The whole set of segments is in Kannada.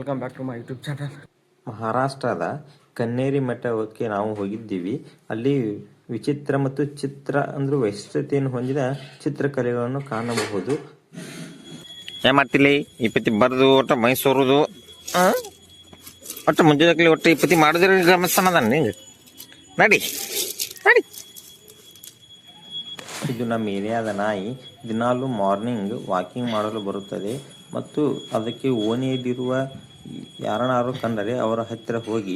Welcome back to my YouTube channel. ಮಹಾರಾಷ್ಟ್ರದ ಕನ್ನೇರಿ ಮಠಕ್ಕೆ ನಾವು ಹೋಗಿದ್ದೀವಿ. ಅಲ್ಲಿ ವಿಚಿತ್ರ ಮತ್ತು ಚಿತ್ರ ಅಂದ್ರೆ ವೈಶಿಷ್ಟ್ಯತೆಯನ್ನು ಹೊಂದಿದ ಚಿತ್ರಕಲೆಗಳನ್ನು ಕಾಣಬಹುದು. ಏನ್ ಮಾಡ್ತಿಲ್ಲ ಇಪ್ಪತ್ತಿ ಬರ್ದು ಒಟ್ಟ ಮೈಸೂರುದು ಒಟ್ಟು ಮುಂಜಾನೆ ಒಟ್ಟು ಇಪ್ಪತ್ತಿ ಮಾಡಿದ್ರೆ ಗಮನಿಸ್ತಾನದ ನಿಂಗೆ ನಡಿ ನಡಿ. ಇದು ನಮ್ಮ ಏರಿಯಾದ ನಾಯಿ ದಿನಾಲು ಮಾರ್ನಿಂಗ್ ವಾಕಿಂಗ್ ಮಾಡಲು ಬರುತ್ತದೆ ಮತ್ತು ಅದಕ್ಕೆ ಓಣಿಯಲ್ಲಿರುವ ಯಾರನ್ನಾರು ಕಂಡರೆ ಅವರ ಹತ್ತಿರ ಹೋಗಿ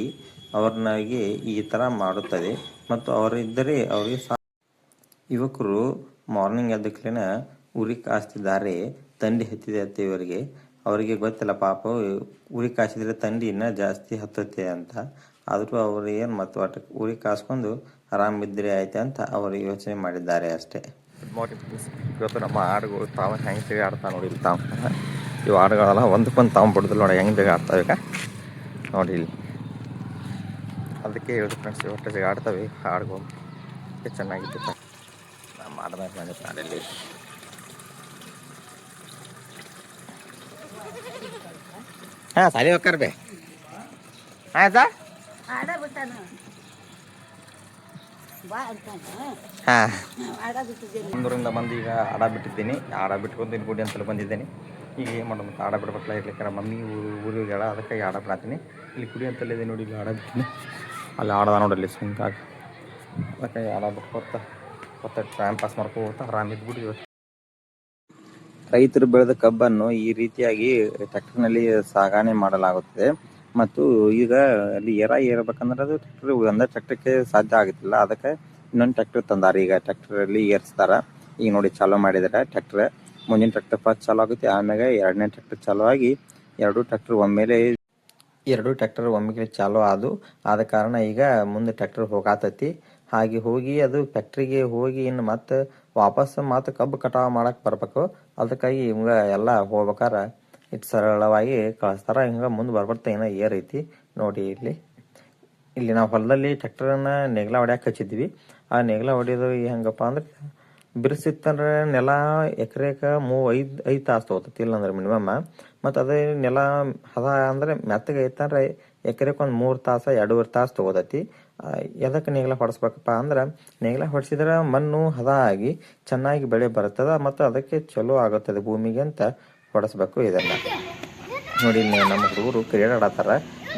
ಅವರನ್ನಾಗಿ ಈ ಥರ ಮಾಡುತ್ತದೆ ಮತ್ತು ಅವರಿದ್ದರೆ ಅವರಿಗೆ ಯುವಕರು ಮಾರ್ನಿಂಗ್ ಎದ್ದಕ್ಲೇನ ಉರಿ ಕಾಸ್ತಿದ್ದಾರೆ. ಥಂಡಿ ಹತ್ತಿದೆ ಅಂತ ಅವರಿಗೆ ಗೊತ್ತಿಲ್ಲ ಪಾಪ, ಉರಿ ಕಾಸಿದ್ರೆ ಥಂಡಿ ಇನ್ನೂ ಜಾಸ್ತಿ ಹತ್ತುತ್ತೆ ಅಂತ. ಆದರೂ ಅವರು ಏನು ಮತ್ತು ಒಟ್ಟು ಉರಿ ಕಾಸ್ಕೊಂಡು ಆರಾಮಿದ್ರೆ ಆಯ್ತು ಅಂತ ಅವರು ಯೋಚನೆ ಮಾಡಿದ್ದಾರೆ ಅಷ್ಟೇ. Good morning. ಇವತ್ತು ನಮ್ಮ ಹಾಡುಗಳು ತಾವು ಹೆಂಗೆ ತಿರುಗಾಡ್ತಾವೆ ನೋಡಿ. ಇಲ್ಲಿ ತಾವು ಇವು ಹಾಡುಗಳೆಲ್ಲ ಒಂದಕ್ಕೊಂದು ತಾವು ಬಿಡೋದಿಲ್ಲ ನೋಡಿ, ಹೆಂಗೆ ತಿರುಗಾಡ್ತಾವೆ ಈಗ ನೋಡಿ ಇಲ್ಲಿ. ಅದಕ್ಕೆ ಹೇಳಿದ್ರು ಫ್ರೆಂಡ್ಸ್, ಇವತ್ತು ತಿರುಗಾಡ್ತವೆ ಹಾಡುಗಳು ಚೆನ್ನಾಗಿತ್ತು. ನಮ್ಮ ಹಾಡ್ದಾಗ ಬಂದಿತ್ತು ನಾಡಲ್ಲಿ. ಹಾಂ ಸಾಲಿ ಹೋಗ್ತಾರ ಬೇ ಆಯ್ತಾ. ಹಾಂ ಒಂದೂರಿಂದ ಬಂದು ಈಗ ಆಡ ಬಿಟ್ಟಿದ್ದೀನಿ. ಆಡ ಬಿಟ್ಕೊಂಡು ಇಲ್ಲಿ ಗುಡಿ ಅಂತಲೇ ಬಂದಿದ್ದೇನೆ. ಈಗ ಏನು ಮಾಡೋದು, ಆಡ ಬಿಡ್ಬೇಕಲ್ಲ, ಇರ್ಲಿಕ್ಕಾರ ಮಮ್ಮಿ ಊರಿಗೆ ಹೇಳ, ಅದಕ್ಕೆ ಆಡ ಬಿಡತ್ತೀನಿ. ಇಲ್ಲಿ ಗುಡಿ ಅಂತಲೇ ಇದೆ ನೋಡಿ, ಇಲ್ಲಿ ಆಡ ಬಿಡ್ತೀನಿ. ಅಲ್ಲಿ ಆಡದ ನೋಡಲ್ಲಿ ಸುಂಕಾಗ, ಅದಕ್ಕೆ ಆಡ ಬಿಟ್ಕೊತ ಟೈಮ್ ಪಾಸ್ ಮಾಡ್ಕೋತ ಆರಾಮಿದ್ಬಿಟ್ಟು ಇವತ್ತು. ರೈತರು ಬೆಳೆದ ಕಬ್ಬನ್ನು ಈ ರೀತಿಯಾಗಿ ಟ್ರ್ಯಾಕ್ಟರ್ನಲ್ಲಿ ಸಾಗಣೆ ಮಾಡಲಾಗುತ್ತದೆ. ಮತ್ತು ಈಗ ಅಲ್ಲಿ ಏರಬೇಕಂದ್ರೆ ಅದು ಟ್ರ್ಯಾಕ್ಟರ್ಗೆ ಸಾಧ್ಯ ಆಗುತ್ತಿಲ್ಲ. ಅದಕ್ಕೆ ಇನ್ನೊಂದು ಟ್ರ್ಯಾಕ್ಟರ್ ತಂದಾರ. ಈಗ ಟ್ರ್ಯಾಕ್ಟರಲ್ಲಿ ಏರಿಸ್ತಾರ. ಈಗ ನೋಡಿ ಚಾಲೂ ಮಾಡಿದಾರೆ ಟ್ರ್ಯಾಕ್ಟರ್. ಮುಂದಿನ ಟ್ರ್ಯಾಕ್ಟರ್ ಫಸ್ಟ್ ಚಾಲೂ ಆಗುತ್ತೆ, ಆಮೇಲೆ ಎರಡನೇ ಟ್ರ್ಯಾಕ್ಟರ್ ಚಾಲೂ ಆಗಿ ಎರಡು ಟ್ರ್ಯಾಕ್ಟರ್ ಒಮ್ಮೆಗೆ ಚಾಲೂ ಆದ ಕಾರಣ ಈಗ ಮುಂದೆ ಟ್ರ್ಯಾಕ್ಟರ್ ಹೋಗಾತತಿ. ಹಾಗೆ ಹೋಗಿ ಅದು ಫ್ಯಾಕ್ಟ್ರಿಗೆ ಹೋಗಿ ಇನ್ನು ಮತ್ತೆ ವಾಪಸ್ ಕಬ್ಬು ಕಟಾವು ಮಾಡಕ್ಕೆ ಬರ್ಬೇಕು. ಅದಕ್ಕಾಗಿ ಇವಂಗ ಎಲ್ಲ ಹೋಗ್ಬೇಕಾರ ಇಟ್ಟು ಸರಳವಾಗಿ ಕಳಿಸ್ತಾರ. ಹಿಂಗೆ ಮುಂದೆ ಬರ್ಬರ್ತಾ ಏನೋ ಏರೈತಿ ನೋಡಿ. ಇಲ್ಲಿ ನಾವು ಹೊಲದಲ್ಲಿ ಟ್ರ್ಯಾಕ್ಟರನ್ನ ನೆಗ್ಲ ಹೊಡ್ಯಾಕೆ ಹಚ್ಚಿದ್ವಿ. ಆ ನೆಗ್ಲ ಹೊಡಿಯೋದು ಹೆಂಗಪ್ಪ ಅಂದ್ರೆ, ಬಿರ್ಸಿತ್ತಂದ್ರೆ ನೆಲ ಎಕರೆಗೆ 5 ತಾಸು ತೊಗೋತೈತಿ, ಇಲ್ಲಾಂದ್ರೆ ಮಿನಿಮಮ್. ಮತ್ತು ಅದೇ ನೆಲ ಹದ ಅಂದ್ರೆ ಮೆತ್ತಗೆ ಐತಂದ್ರೆ ಎಕರೆಗೆ ಒಂದು 3 ತಾಸು 2.5 ತಾಸು ತೊಗೋತೈತಿ. ಎದಕ್ಕೆ ನೆಗ್ಲ ಹೊಡಿಸ್ಬೇಕಪ್ಪ ಅಂದ್ರೆ, ನೆಗ್ಲ ಹೊಡಿಸಿದ್ರೆ ಮಣ್ಣು ಹದ ಆಗಿ ಚೆನ್ನಾಗಿ ಬೆಳೆ ಬರ್ತದ ಮತ್ತು ಅದಕ್ಕೆ ಚಲೋ ಆಗುತ್ತದೆ ಭೂಮಿಗೆ ಅಂತ ಹೊಡಿಸ್ಬೇಕು ಇದನ್ನ ನೋಡಿ. ನಮ್ಮ ಹುಡುಗರು ಕ್ರಿಕೆಟ್ ಆಡತ್ತಾರ.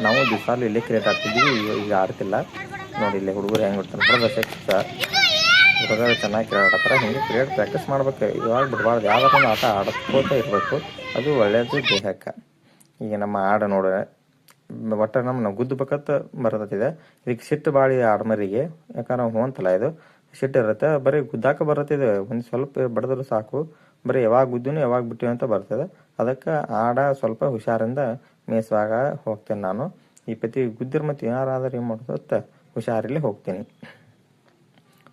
ನಾವು ದಿವಸಾಲು ಇಲ್ಲೇ ಕ್ರಿಕೆಟ್ ಆಡ್ತಿದ್ವಿ, ಈಗ ಆಡ್ತಿಲ್ಲ ನೋಡಿ. ಇಲ್ಲಿ ಹುಡುಗರು ಹೆಂಗೆ ಬಿಡ್ತಾರೆ, ಹುಡುಗರು ಚೆನ್ನಾಗಿ ಕ್ರಿಕೆಟ್ ಆಡತ್ತಾರ. ಹಿಂಗೆ ಕ್ರಿಕೆಟ್ ಪ್ರಾಕ್ಟೀಸ್ ಮಾಡ್ಬೇಕು, ಇವಾಗ ಬಿಡಬಾರ್ದು. ಯಾವ್ದಾರ ಒಂದು ಆಟ ಆಡ್ಕೋತ ಇರಬೇಕು, ಅದು ಒಳ್ಳೆಯದು ದೇಹಕ್ಕೆ. ಈಗ ನಮ್ಮ ಆಡ ನೋಡ ಒಟ್ಟು ನಾವು ಗುದ್ದಬೇಕಂತ ಬರತ್ತಿದೆ. ಇದಕ್ಕೆ ಸಿಟ್ಟು ಬಾಳಿ ಆಡ್ಮರಿಗೆ, ಯಾಕಂದ್ರೆ ಹೋಂತಲ್ಲ ಇದು ಸಿಟ್ಟು ಇರುತ್ತೆ. ಬರೀ ಗುದ್ದಾಕ ಬರತ್ತಿದೆ, ಒಂದು ಸ್ವಲ್ಪ ಬಡದ್ರು ಸಾಕು. ಬರೀ ಯಾವಾಗ ಗುದ್ದನು ಯಾವಾಗ ಬಿಟ್ಟಿವಿ ಅಂತ ಬರ್ತದೆ. ಅದಕ್ಕೆ ಆಡ ಸ್ವಲ್ಪ ಹುಷಾರಿಂದ ಮೇಯಿಸುವಾಗ ಹೋಗ್ತೇನೆ ನಾನು. ಈ ಪ್ರತಿ ಗುದ್ದಿರ್ ಮತ್ತು ಏನಾರಾದ್ರೆ ಏನು ಮಾಡೋದು ಹುಷಾರಲ್ಲಿ ಹೋಗ್ತೀನಿ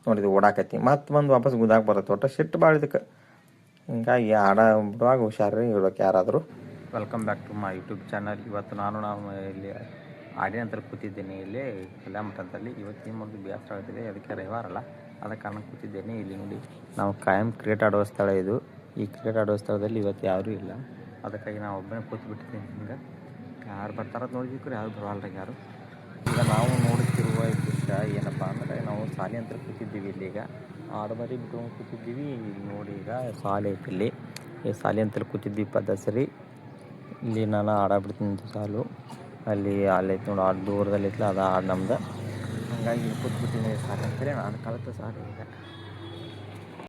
ನೋಡಿದ್ವಿ. ಓಡಾಕತ್ತಿ ಮತ್ತೆ ಬಂದು ವಾಪಸ್ ಗುದ್ದಾಕ ಬರುತ್ತೆ. ಒಟ್ಟು ಸಿಟ್ಟು ಬಾಳಿದಕ್ಕೆ. ಹಿಂಗಾಗಿ ಆಡ ಬಿಡುವಾಗ ಹುಷಾರಿ ಇರ್ಬೇಕು ಯಾರಾದರೂ. Welcome back to my YouTube channel. ಇವತ್ತು ನಾವು ಇಲ್ಲಿ ಆಡಿನ ಹತ್ರ ಕೂತಿದ್ದೇನೆ, ಇಲ್ಲಿ ಕಲ್ಯಾಮಠದಲ್ಲಿ. ಇವತ್ತು ಏನು ಮಾಡೋದು ಬೇಸರ ಆಗ್ತಿದೆ, ಅದಕ್ಕೆ ರವಿವಾರ ಅಲ್ಲ, ಆದ ಕಾರಣ ಕೂತಿದ್ದೇನೆ. ಇಲ್ಲಿ ನೋಡಿ, ನಾವು ಕಾಯಂ ಕ್ರಿಕೆಟ್ ಆಡುವ ಸ್ಥಳ ಇದು. ಈ ಕ್ರಿಕೆಟ್ ಆಡುವ ಸ್ಥಳದಲ್ಲಿ ಇವತ್ತು ಯಾರೂ ಇಲ್ಲ, ಅದಕ್ಕಾಗಿ ನಾವು ಒಬ್ಬನೇ ಕೂತ್ಬಿಟ್ಟಿದ್ದೀನಿ. ಹಿಂಗೆ ಯಾರು ಬರ್ತಾರದು ನೋಡಿದ್ರು ಯಾರು ಬರಲ್ರಿ ಯಾರು. ಈಗ ನಾವು ನೋಡುತ್ತಿರುವ ದೃಶ್ಯ ಏನಪ್ಪ ಅಂದರೆ, ನಾವು ಶಾಲೆ ಅಂತ ಕೂತಿದ್ದೀವಿ. ಇಲ್ಲಿಗ ಆಡುಮರಿ ಬಿಟ್ಕೊಂಡು ಕೂತಿದ್ದೀವಿ. ಇಲ್ಲಿ ನೋಡಿ, ಈಗ ಶಾಲೆ ಐತಿ. ಇಲ್ಲಿ ಈ ಶಾಲೆ ಅಂತಲ್ಲಿ ಕೂತಿದ್ದೀವಿ ಪದಸರಿ. ಇಲ್ಲಿ ನಾನು ಆಡಾಬಿಡ್ತೀನಿ ಸಾಲು. ಅಲ್ಲಿ ಐತೆ ನೋಡಿ, ಆಡು ದೂರದಲ್ಲಿ ಐತಲ್ಲ, ಅದು ಆಡು ನಮ್ದು. ಹಾಗಾಗಿ ಕೂತ್ಬಿಟ್ಟಿನಿ ಶಾಲೆ ಅಂತೇಳಿ. ನಾನು ಕಲಿತ ಶಾಲೆ ಈಗ